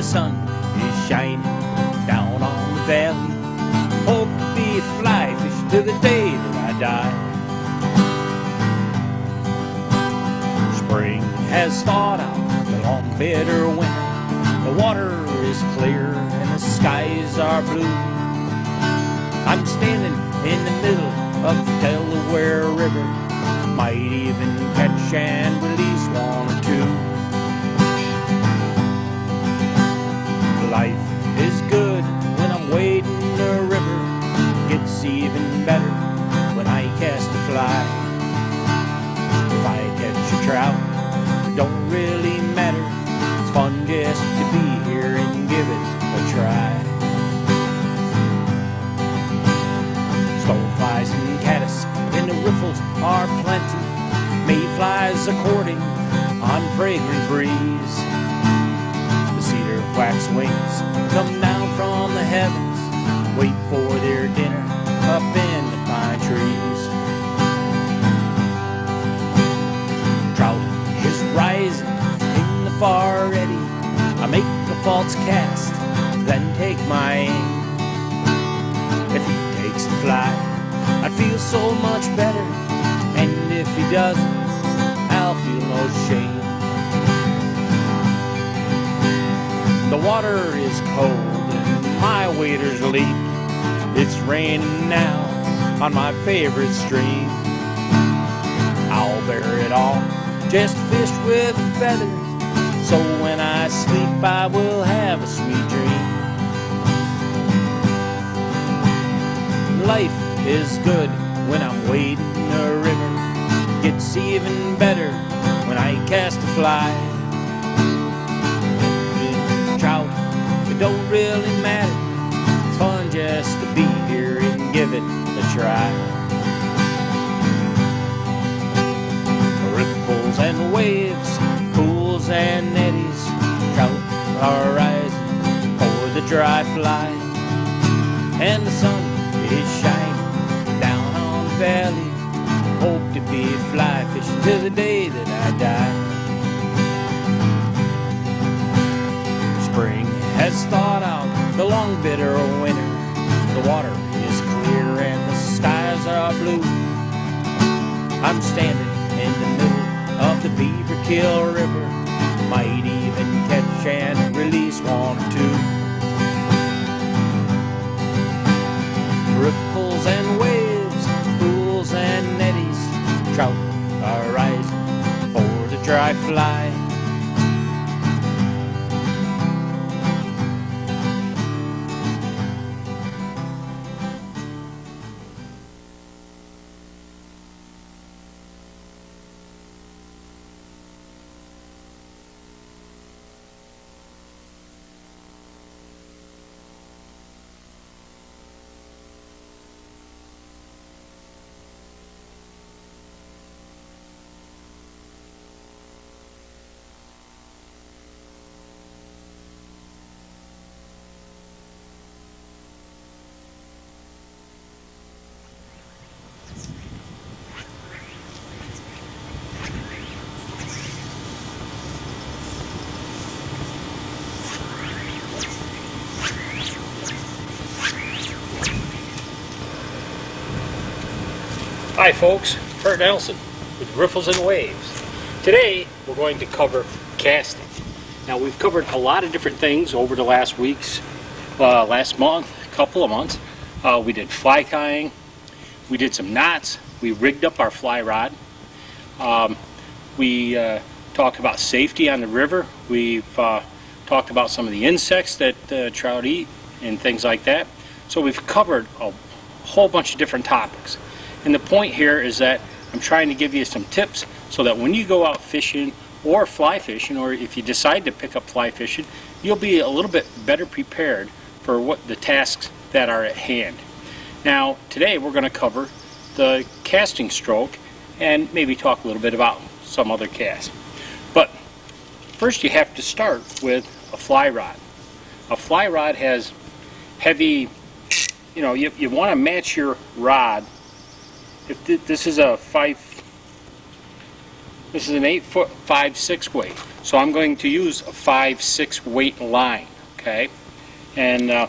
the sun is shining down on the valley. Hope to be a fly fish till the day that I die. Spring has thawed out the long bitter winter. The water is clear and the skies are blue. I'm standing in the middle of the Delaware River. Might even catch and release one or two. Life is good when I'm wading the river. Gets even better when I cast a fly. If I catch a trout, it don't really matter. It's fun just to be here and give it a try. Stoneflies and caddis in the riffles are plenty. Mayflies a courting on fragrant breeze. The cedar wax wings come down from the heavens, wait for their dinner up in the pine trees. Trout is rising in the far eddy. I make a false cast, then take my aim. If he takes the fly, I'd feel so much better, and if he doesn't, I'll feel no shame. The water is cold and my waders leak. It's raining now on my favorite stream. I'll bear it all, just fish with a feather, so when I sleep I will have a sweet dream. Life is good when I'm wading a river. Gets even better when I cast a fly. Trout, it don't really matter. It's fun just to be here and give it a try. Ripples and waves, pools and eddies. Trout are rising for the dry fly. And the sun is shining down on the valley. Hope to be a fly fishing till the day that I die. Spring has thawed out the long bitter winter. The water is clear and the skies are blue. I'm standing in the middle of the Beaver Kill River. Might even catch and release one or two. Ripples and waves, pools and eddies. Trout are rising for the dry fly. Hi folks, Kurt Nelson with Riffles and Waves. Today we're going to cover casting. Now we've covered a lot of different things over the last couple of months. We did fly tying, we did some knots, we rigged up our fly rod, we talked about safety on the river, we've talked about some of the insects that trout eat and things like that. So we've covered a whole bunch of different topics. And the point here is that I'm trying to give you some tips so that when you go out fishing or fly fishing, or if you decide to pick up fly fishing, you'll be a little bit better prepared for what the tasks that are at hand. Now today we're going to cover the casting stroke and maybe talk a little bit about some other casts. But first you have to start with a fly rod. A fly rod has heavy, you want to match your rod. If this is an 8 foot 5/6 weight, so I'm going to use a 5/6 weight line. okay? And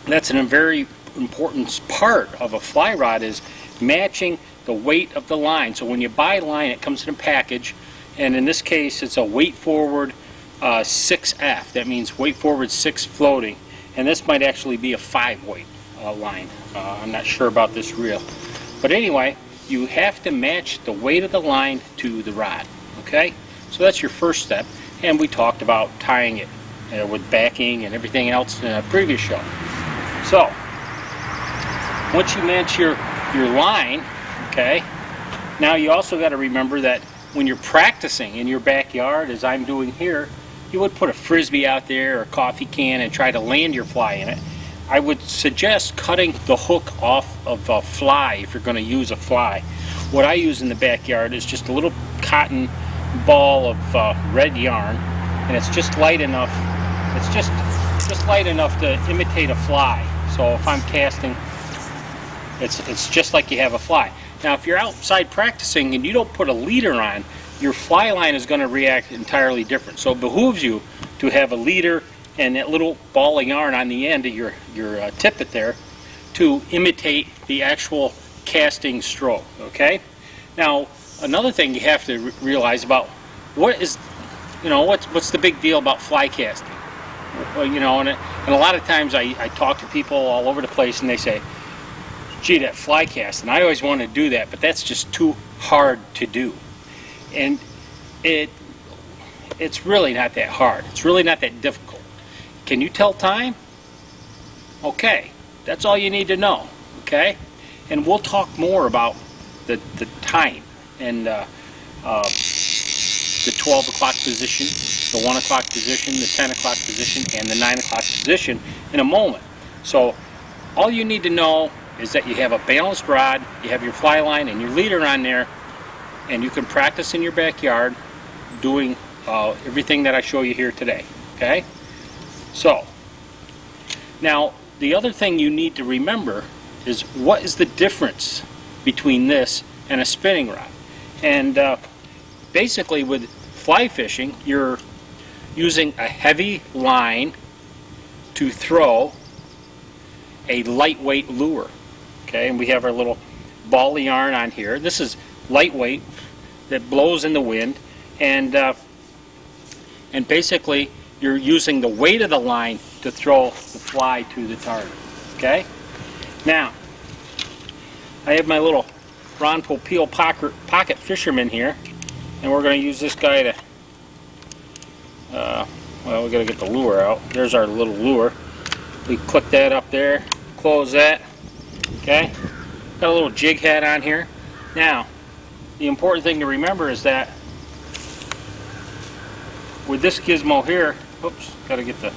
that's a very important part of a fly rod, is matching the weight of the line. So when you buy line, it comes in a package, and in this case it's a weight forward 6F. That means weight forward 6 floating, and this might actually be a 5 weight line. I'm not sure about this reel, but anyway, you have to match the weight of the line to the rod, okay? So that's your first step, and we talked about tying it with backing and everything else in a previous show. So once you match your line, okay, now you also got to remember that when you're practicing in your backyard, as I'm doing here, you would put a frisbee out there or a coffee can and try to land your fly in it. I would suggest cutting the hook off of a fly if you're going to use a fly. What I use in the backyard is just a little cotton ball of red yarn, and it's just light enough. It's just light enough to imitate a fly. So if I'm casting, it's just like you have a fly. Now, if you're outside practicing and you don't put a leader on, your fly line is going to react entirely different. So it behooves you to have a leader and that little ball of yarn on the end of your tippet there to imitate the actual casting stroke, okay? Now, another thing you have to realize about what's the big deal about fly casting? Well, you know, and a lot of times I talk to people all over the place and they say, gee, that fly casting, I always want to do that, but that's just too hard to do. And it's really not that hard. It's really not that difficult. Can you tell time? Okay, that's all you need to know, okay? And we'll talk more about the time and the 12 o'clock position, the 1 o'clock position, the 10 o'clock position, and the 9 o'clock position in a moment. So all you need to know is that you have a balanced rod, you have your fly line and your leader on there, and you can practice in your backyard doing everything that I show you here today, okay? So, now the other thing you need to remember is what is the difference between this and a spinning rod. And basically with fly fishing, you're using a heavy line to throw a lightweight lure, okay? And we have our little ball of yarn on here. This is lightweight, that blows in the wind, and basically you're using the weight of the line to throw the fly to the target, okay? Now, I have my little Ron Popeil pocket fisherman here, and we're going to use this guy to, well, we got to get the lure out. There's our little lure. We click that up there, close that, okay? Got a little jig head on here. Now, the important thing to remember is that with this gizmo here, oops, got to get the,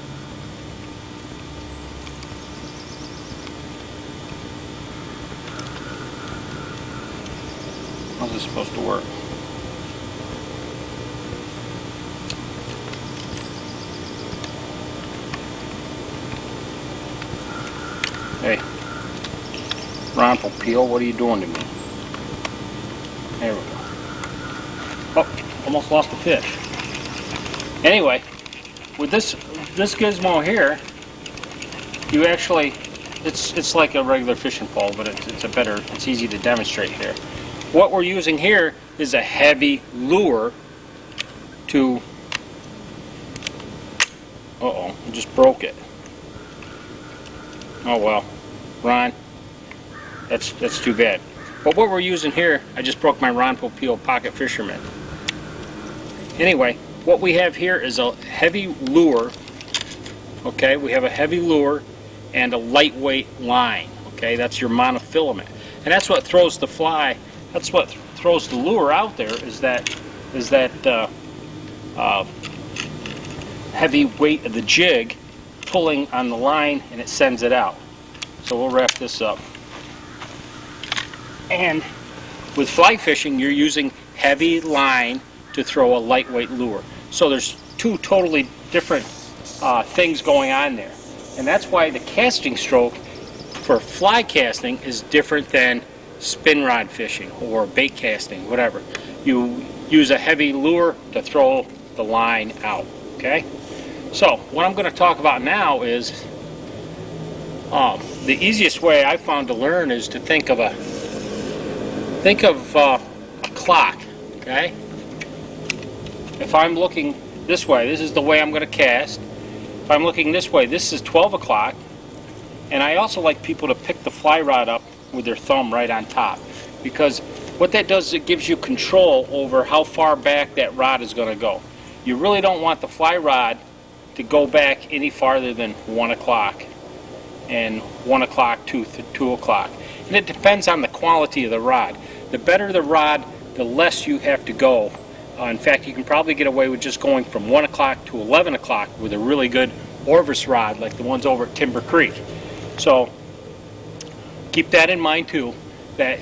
how's this supposed to work? Hey, Ron Popeil, what are you doing to me? There we go. Oh, almost lost a fish. Anyway, with this gizmo here, you actually, it's like a regular fishing pole, but it's easy to demonstrate here. What we're using here is a heavy lure to, I just broke it. Oh well, Ron, that's too bad. But what we're using here, I just broke my Ron Popeil pocket fisherman. Anyway, what we have here is a heavy lure, okay? We have a heavy lure and a lightweight line, okay? That's your monofilament. And that's what throws the fly, that's what throws the lure out there, is that heavy weight of the jig pulling on the line, and it sends it out. So we'll wrap this up. And with fly fishing, you're using heavy line to throw a lightweight lure. So there's two totally different things going on there. And that's why the casting stroke for fly casting is different than spin rod fishing or bait casting, whatever. You use a heavy lure to throw the line out, okay? So what I'm going to talk about now is the easiest way I found to learn is to think of a clock. Okay. If I'm looking this way, this is the way I'm going to cast. If I'm looking this way, this is 12 o'clock. And I also like people to pick the fly rod up with their thumb right on top, because what that does is it gives you control over how far back that rod is going to go. You really don't want the fly rod to go back any farther than 1 o'clock and 1 o'clock to 2 o'clock. And it depends on the quality of the rod. The better the rod, the less you have to go. In fact, you can probably get away with just going from 1 o'clock to 11 o'clock with a really good Orvis rod like the ones over at Timber Creek. So keep that in mind too, that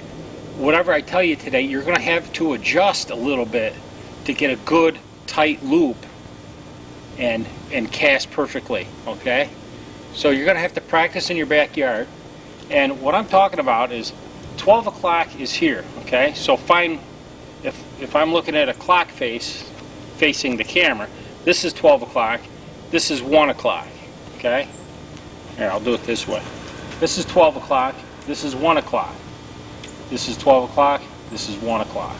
whatever I tell you today, you're going to have to adjust a little bit to get a good tight loop and cast perfectly, okay? So you're going to have to practice in your backyard. And what I'm talking about is 12 o'clock is here, okay? So find, if I'm looking at a clock face facing the camera, this is 12 o'clock, this is 1 o'clock, okay? Here, I'll do it this way. This is 12 o'clock, this is 1 o'clock. This is 12 o'clock, this is 1 o'clock.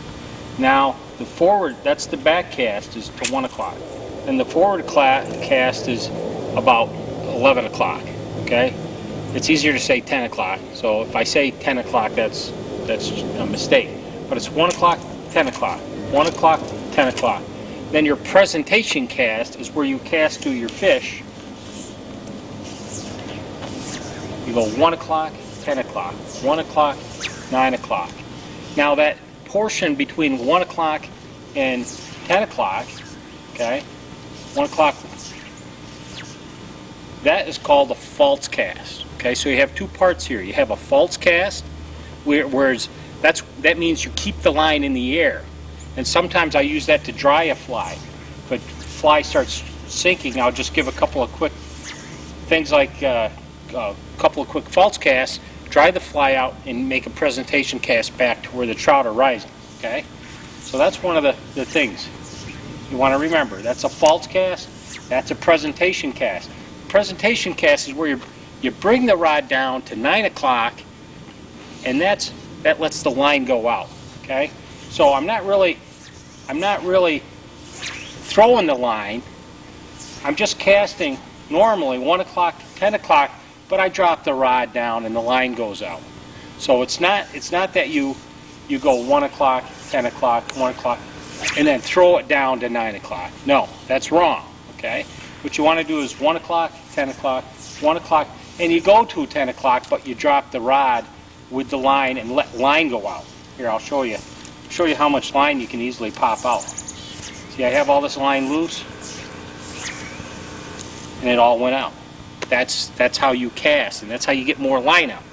Now, the forward, that's the back cast, is to 1 o'clock. And the forward cast is about 11 o'clock, okay? It's easier to say 10 o'clock, so if I say 10 o'clock, that's a mistake. But it's 1 o'clock, 10 o'clock, 1 o'clock, 10 o'clock. Then your presentation cast is where you cast to your fish. You go 1 o'clock, 10 o'clock, 1 o'clock, 9 o'clock. Now that portion between 1 o'clock and 10 o'clock, okay, 1 o'clock, that is called a false cast. Okay, so you have two parts here. You have a false cast, whereas that means you keep the line in the air. And sometimes I use that to dry a fly. If a fly starts sinking, I'll just give a couple of quick things like a couple of quick false casts, dry the fly out, and make a presentation cast back to where the trout are rising. Okay, so that's one of the things you want to remember. That's a false cast. That's a presentation cast. Presentation cast is where you bring the rod down to 9 o'clock, and that lets the line go out. Okay, so I'm not really throwing the line. I'm just casting normally 1 o'clock to 10 o'clock, but I drop the rod down and the line goes out. So it's not that you go 1 o'clock, 10 o'clock, 1 o'clock, and then throw it down to 9 o'clock. No, that's wrong. Okay, what you want to do is 1 o'clock, 10 o'clock, 1 o'clock, and you go to 10 o'clock, but you drop the rod with the line and let line go out. Here, I'll show you how much line you can easily pop out. See, I have all this line loose, and it all went out. That's how you cast, and that's how you get more line out.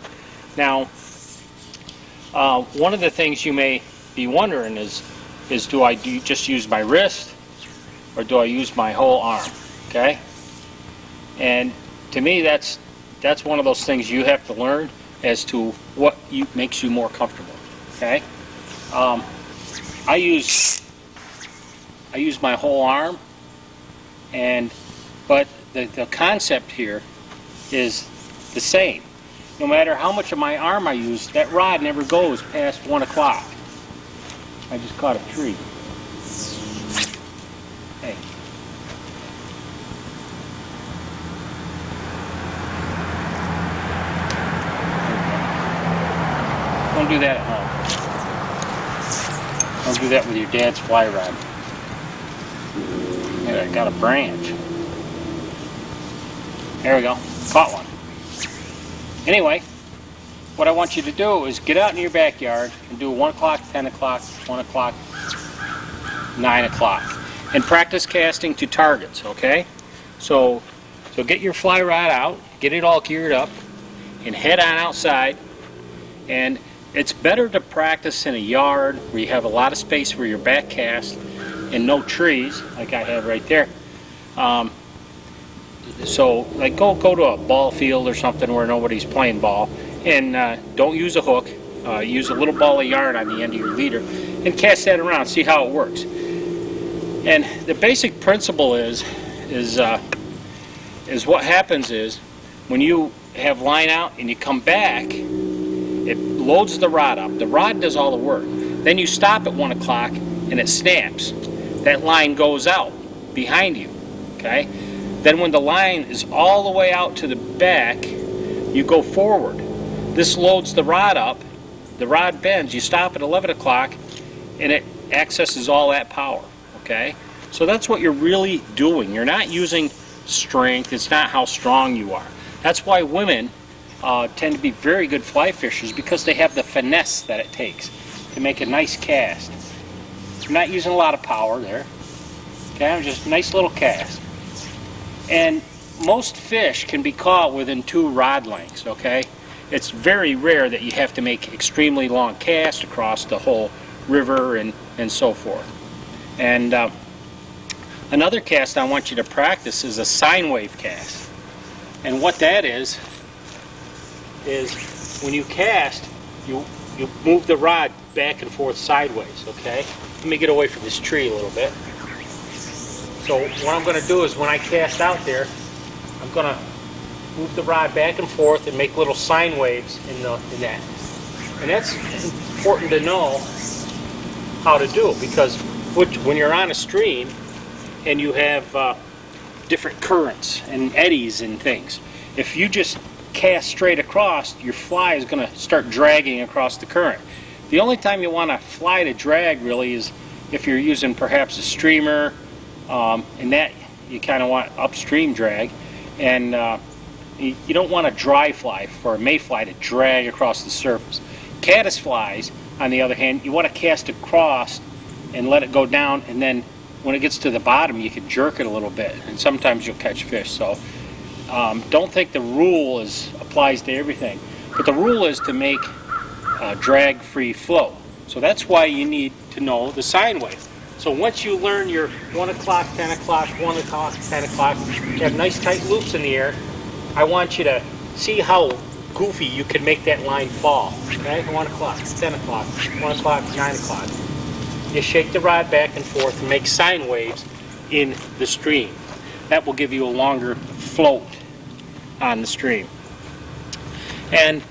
Now, one of the things you may be wondering is do I just use my wrist, or do I use my whole arm? Okay, and to me, that's one of those things you have to learn as to what makes you more comfortable. Okay, I use my whole arm, but the concept here is the same. No matter how much of my arm I use, that rod never goes past 1 o'clock. I just caught a tree. Hey. Don't do that at home. Don't do that with your dad's fly rod. Yeah, I got a branch. There we go. Caught one. Anyway, what I want you to do is get out in your backyard and do 1 o'clock, 10 o'clock, 1 o'clock, 9 o'clock. And practice casting to targets, okay? So get your fly rod out, get it all geared up, and head on outside. And it's better to practice in a yard where you have a lot of space for your back cast and no trees, like I have right there. So, like, go to a ball field or something where nobody's playing ball, and don't use a hook. Use a little ball of yarn on the end of your leader, and cast that around. See how it works. And the basic principle is is what happens is when you have line out and you come back, it loads the rod up. The rod does all the work. Then you stop at 1 o'clock and it snaps. That line goes out behind you, okay? Then when the line is all the way out to the back, you go forward. This loads the rod up. The rod bends. You stop at 11 o'clock and it accesses all that power, okay? So that's what you're really doing. You're not using strength. It's not how strong you are. That's why women tend to be very good fly fishers, because they have the finesse that it takes to make a nice cast. I'm not using a lot of power there. Okay, I'm just a nice little cast. And most fish can be caught within 2 rod lengths, okay? It's very rare that you have to make extremely long casts across the whole river and so forth. And another cast I want you to practice is a sine wave cast. And what that is when you cast, you move the rod back and forth sideways, okay? Let me get away from this tree a little bit. So what I'm going to do is when I cast out there, I'm going to move the rod back and forth and make little sine waves in that. And that's important to know how to do, because when you're on a stream and you have different currents and eddies and things, if you just cast straight across, your fly is going to start dragging across the current. The only time you want a fly to drag really is if you're using perhaps a streamer, and that you kind of want upstream drag, and you don't want a dry fly for a mayfly to drag across the surface. Caddis flies, on the other hand, you want to cast across and let it go down, and then when it gets to the bottom you can jerk it a little bit, and sometimes you'll catch fish. So don't think the rule applies to everything, but the rule is to make drag-free flow. So that's why you need to know the sine wave. So once you learn your 1 o'clock, 10 o'clock, 1 o'clock, 10 o'clock, you have nice tight loops in the air, I want you to see how goofy you can make that line fall. Okay, 1 o'clock, 10 o'clock, 1 o'clock, 9 o'clock. You shake the rod back and forth and make sine waves in the stream. That will give you a longer float on the stream. And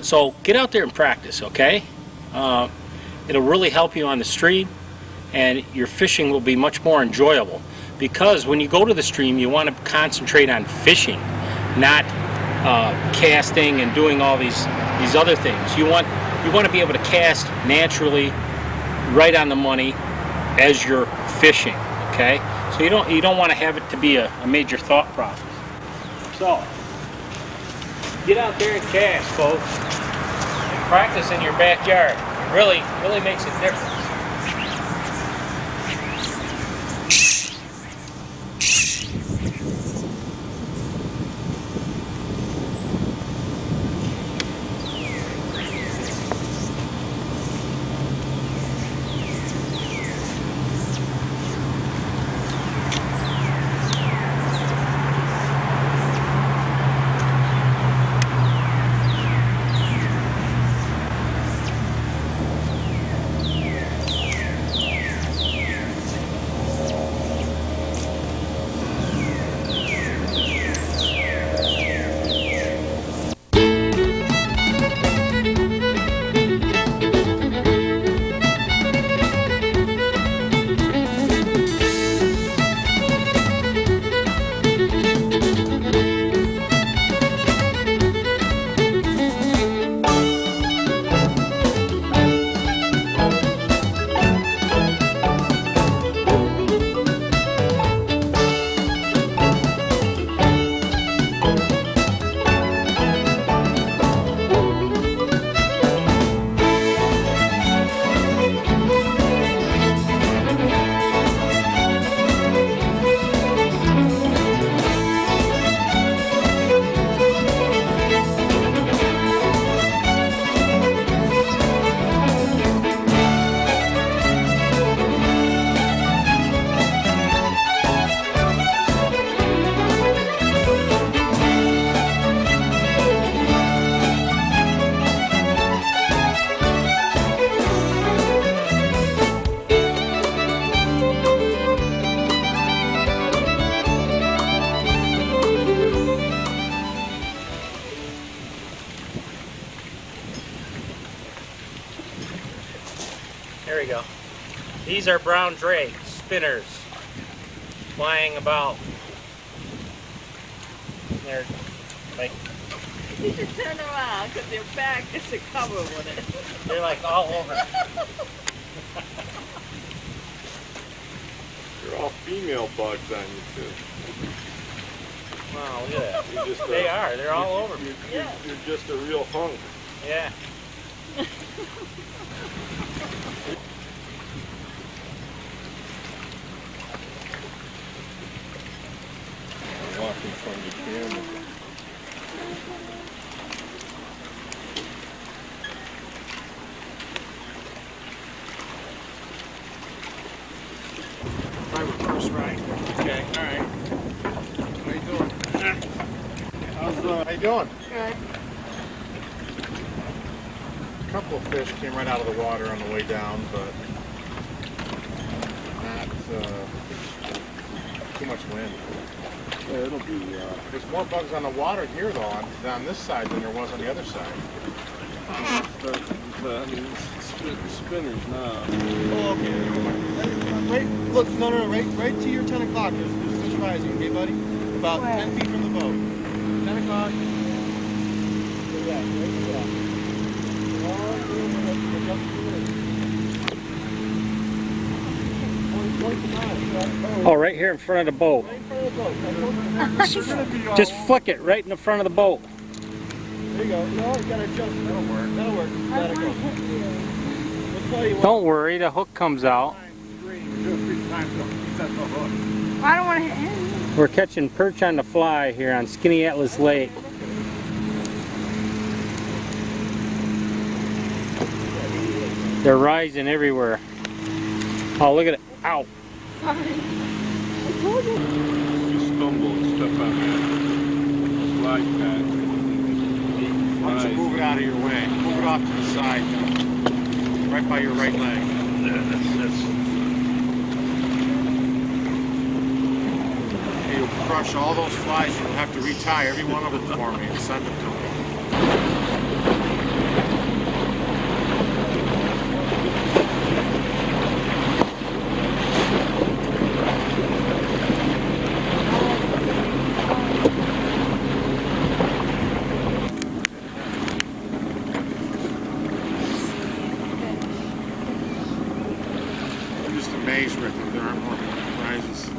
so get out there and practice, okay? It'll really help you on the stream, and your fishing will be much more enjoyable, because when you go to the stream you want to concentrate on fishing, not casting and doing all these other things. You want to be able to cast naturally, right on the money as you're fishing, okay? So you don't want to have it to be a major thought process. So get out there and cast, folks, and practice in your backyard. It really makes a difference. These are brown drake spinners flying about. They're like You should turn around because their back is covered with it. they're like all over. They're all female bugs on you too. Wow, look at that. You're just They are. They're all over. You're just a real hunk. Yeah. Walking from the camera. My reverse right. Okay, all right. How you doing? How you doing? Good. A couple of fish came right out of the water on the way down, but not too much wind. Yeah, it'll be, There's more bugs on the water here though on this side than there was on the other side. spinners now. Oh, okay. Right, look, no, right to your 10 o'clock. There's fish rising, okay, buddy? About Where? 10 feet from the boat. 10 o'clock. Yeah, right there. Oh, right here in front of the boat. Right in front of the boat. Just flick it right in the front of the boat. There you go. No, you gotta adjust. That'll work. That'll work. Let it go. We'll tell you what. Don't worry, the hook comes out. I don't want to hit him. We're catching perch on the fly here on Skinny Atlas Lake. They're rising everywhere. Oh, look at it. Ow. You stumble and step on that slide pad. Why don't you move it out of your way? Move it off to the side, right by your right leg. Hey, you'll crush all those flies. You'll have to retie every one of them for me and send them to me. I'm just amazed, Rick, that there aren't more prizes.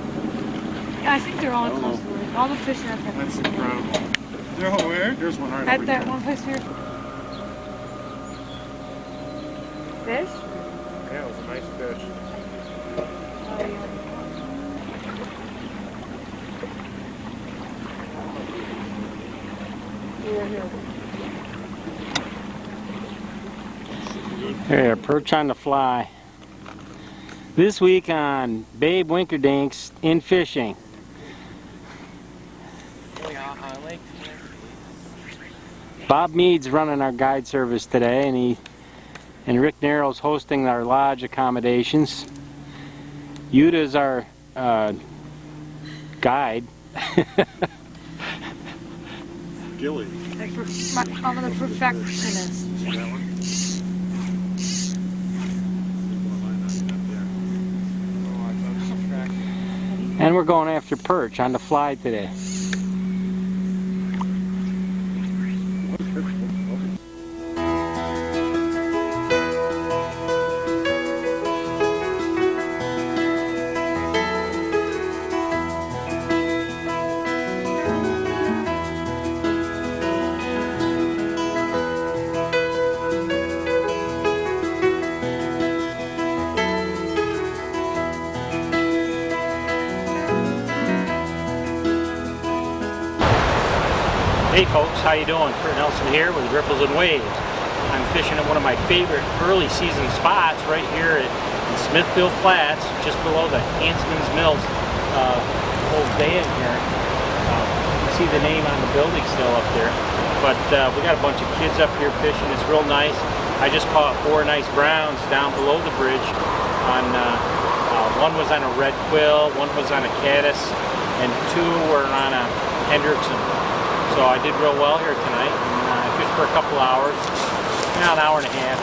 I think they're all close to it. All the fish are at that That's place. incredible. They're all where? There's one right At over that here. one place here. Fish? Yeah, it was a nice fish. Oh, yeah. There, perch on the fly. This week on Babe Winkerdinks in Fishing. Bob Mead's running our guide service today, and Rick Narrow's hosting our lodge accommodations. Yuta's our guide. Gilly. I'm the perfectionist. And we're going after perch on the fly today. Hey folks, how you doing? Kurt Nelson here with Ripples and Waves. I'm fishing at one of my favorite early season spots right here at Smithfield Flats, just below the Hansman's Mills old dam here. You see the name on the building still up there. But we got a bunch of kids up here fishing. It's real nice. I just caught 4 nice browns down below the bridge. One was on a red quill, one was on a caddis, and 2 were on a Hendrickson. So I did real well here tonight, and I fished for a couple hours, an hour and a half.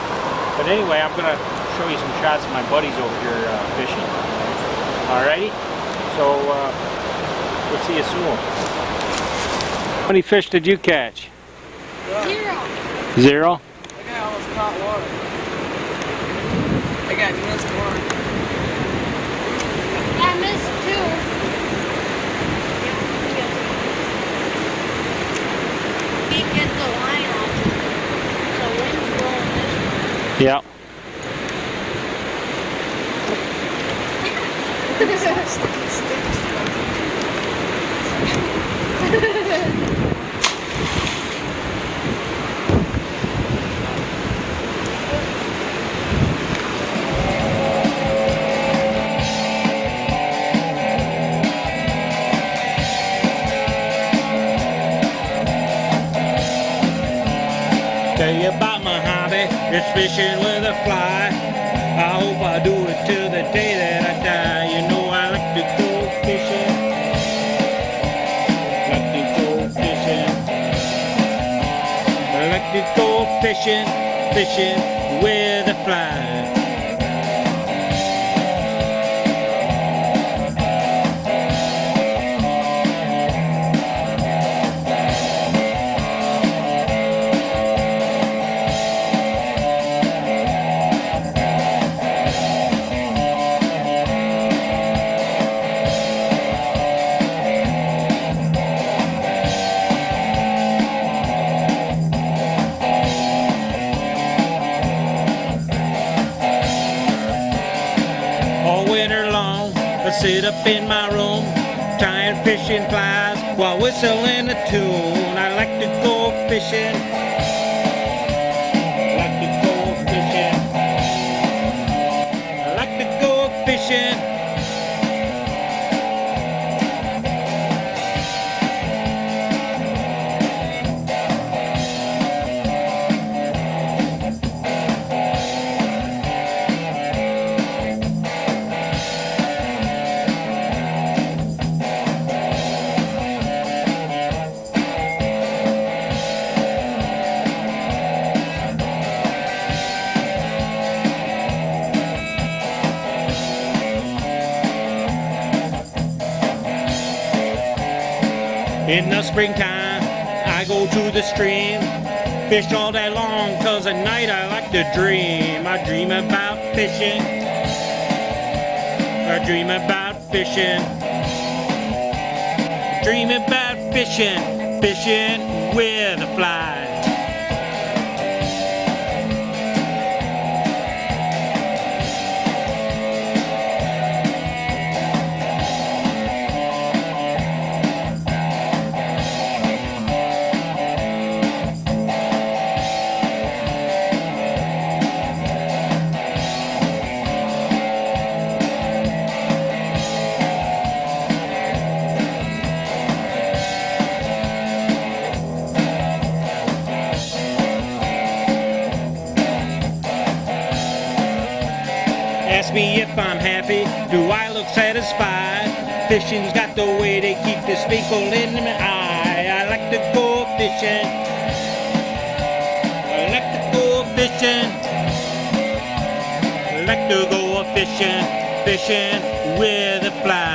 But anyway, I'm going to show you some shots of my buddies over here fishing. Alrighty, so we'll see you soon. How many fish did you catch? 0. 0? I got almost caught water. I got missed one. I missed 2. Can't get the line off. So wind's blowing this way. Yeah. Tell you about my hobby, it's fishing with a fly. I hope I do it till the day that I die. You know I like to go fishing. Like to go fishing. I like to go fishing, fishing with a fly. All winter long, I sit up in my room, tying fishing flies while whistling a tune. I like to go fishing. I like to go fishing. I like to go fishing. In the springtime, I go to the stream, fish all day long, 'cause at night I like to dream. I dream about fishing. I dream about fishing. Dream about fishing, fishing with a fly. Ask me if I'm happy, do I look satisfied? Fishing's got the way to keep the sparkle in my eye. I like to go fishing. I like to go fishing. I like to go fishing, fishing with a fly.